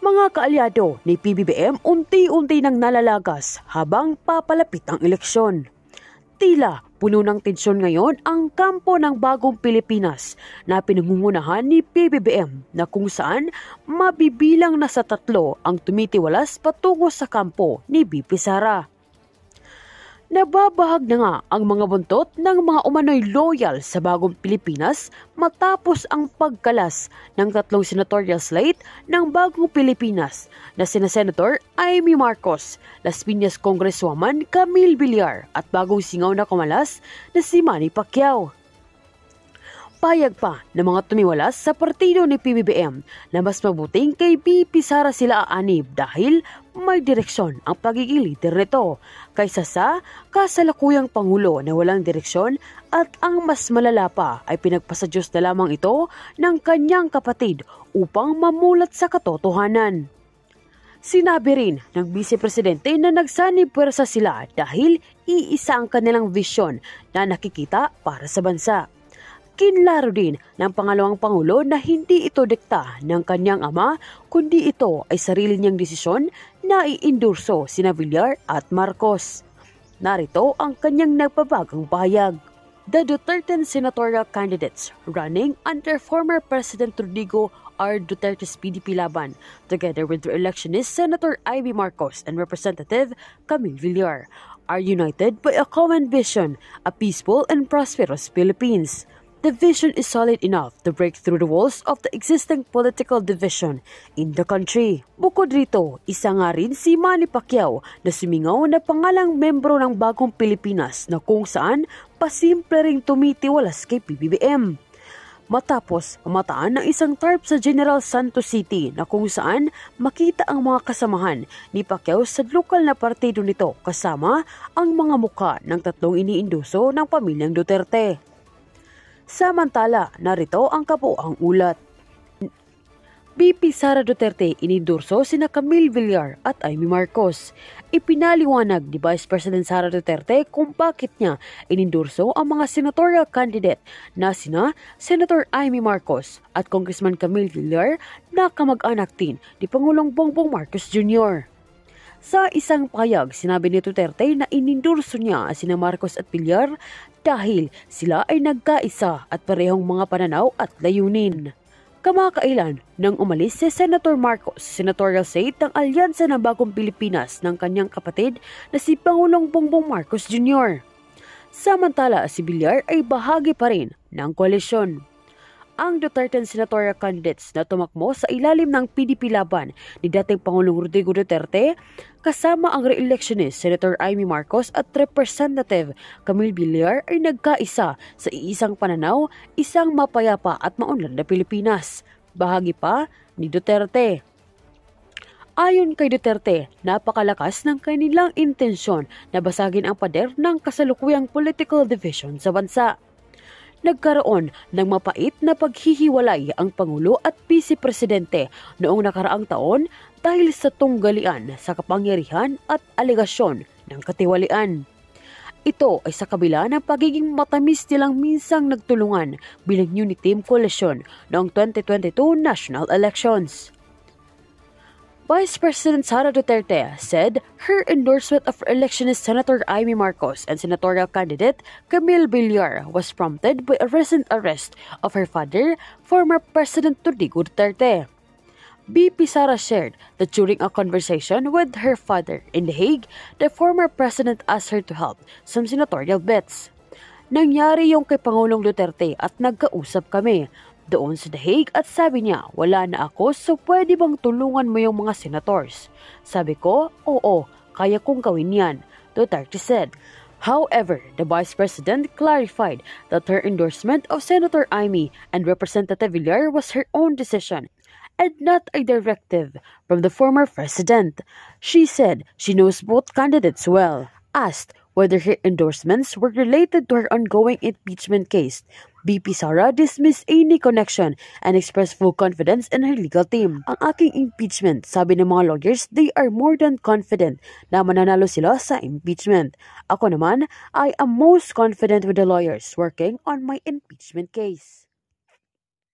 Mga kaalyado ni PBBM unti-unti nang nalalagas habang papalapit ang eleksyon. Tila puno ng tensyon ngayon ang kampo ng Bagong Pilipinas na pinangungunahan ni PBBM na kung saan mabibilang na sa 3 ang tumitiwalas patungo sa kampo ni VP Sara. Nababahag na nga ang mga buntot ng mga umano'y loyal sa Bagong Pilipinas matapos ang pagkalas ng 3 senatorial slate ng Bagong Pilipinas na sina Senator Amy Marcos, Las Piñas Congresswoman Camille Villar at bagong singaw na kumalas na si Manny Pacquiao. Payag pa ng mga tumiwalas sa partido ni PBBM na mas mabuting kay VP Sara sila aanib dahil may direksyon ang pagiging leader nito kaysa sa kasalukuyang Pangulo na walang direksyon at ang mas malala pa ay pinagpasa Diyos na lamang ito ng kanyang kapatid upang mamulat sa katotohanan. Sinabi rin ng Vice Presidente na nagsanib puwersa sila dahil iisa ang kanilang visyon na nakikita para sa bansa. Kinlaro din ng pangalawang Pangulo na hindi ito dikta ng kanyang ama kundi ito ay sarili niyang desisyon na iindurso sina Villar at Marcos. Narito ang kanyang nagbabagang pahayag. The Duterte senatorial candidates running under former President Rodrigo R. Duterte's PDP laban together with re-electionist Senator Amy Marcos and Representative Camille Villar are united by a common vision, a peaceful and prosperous Philippines. The vision is solid enough to break through the walls of the existing political division in the country. Bukod rito, isa nga rin si Manny Pacquiao na sumingaw na pangalang membro ng Bagong Pilipinas na kung saan pasimple ring tumitiwalas kay PBBM. Matapos mataan ng isang tarp sa General Santos City na kung saan makita ang mga kasamahan ni Pacquiao sa lokal na partido nito kasama ang mga mukha ng 3 iniinduso ng pamilyang Duterte. Samantala, narito ang kabuuang ulat. VP Sara Duterte inidurso sina Camille Villar at Amy Marcos. Ipinaliwanag ni Vice President Sara Duterte kung bakit niya inidurso ang mga senatorial candidate na sina Senator Amy Marcos at Congressman Camille Villar na kamag-anak din ni Pangulong Bongbong Marcos Jr. Sa isang pahayag, sinabi ni Duterte na inindurso niya sina Marcos at Villar dahil sila ay nagkaisa at parehong mga pananaw at layunin. Kamakailan nang umalis si Senator Marcos sa senatorial slate ng Alyansa ng Bagong Pilipinas ng kanyang kapatid na si Pangulong Bongbong Marcos Jr. Samantala si Villar ay bahagi pa rin ng koalisyon. Ang Duterte senatorial candidates na tumakbo sa ilalim ng PDP laban ni dating Pangulong Rodrigo Duterte kasama ang re-electionist Senator Amy Marcos at Representative Camille Villar ay nagkaisa sa iisang pananaw, isang mapayapa at maunlad na Pilipinas. Bahagi pa ni Duterte. Ayon kay Duterte, napakalakas ng kanilang intensyon na basagin ang pader ng kasalukuyang political division sa bansa. Nagkaroon ng mapait na paghihiwalay ang Pangulo at Vice Presidente noong nakaraang taon dahil sa tunggalian sa kapangyarihan at alegasyon ng katiwalian. Ito ay sa kabila ng pagiging matamis nilang minsang nagtulungan bilang unity team coalition noong 2022 national elections. Vice President Sara Duterte said her endorsement of electionist Senator Amy Marcos and senatorial candidate Camille Villar was prompted by a recent arrest of her father, former President Rodrigo Duterte. VP Sara shared that during a conversation with her father in The Hague, the former president asked her to help some senatorial bets. Nangyari yung kay Pangulong Duterte at nagkausap kami doon sa The Hague at sabi niya, wala na ako so pwede bang tulungan mo yung mga senators? Sabi ko, oo, kaya kong gawin yan, Duterte said. However, the Vice President clarified that her endorsement of Senator Amy and Representative Villar was her own decision and not a directive from the former president. She said she knows both candidates well. Asked whether her endorsements were related to her ongoing impeachment case, VP Sara dismissed any connection and expressed full confidence in her legal team. Ang aking impeachment, sabi ng mga lawyers, they are more than confident na mananalo sila sa impeachment. Ako naman, I am most confident with the lawyers working on my impeachment case.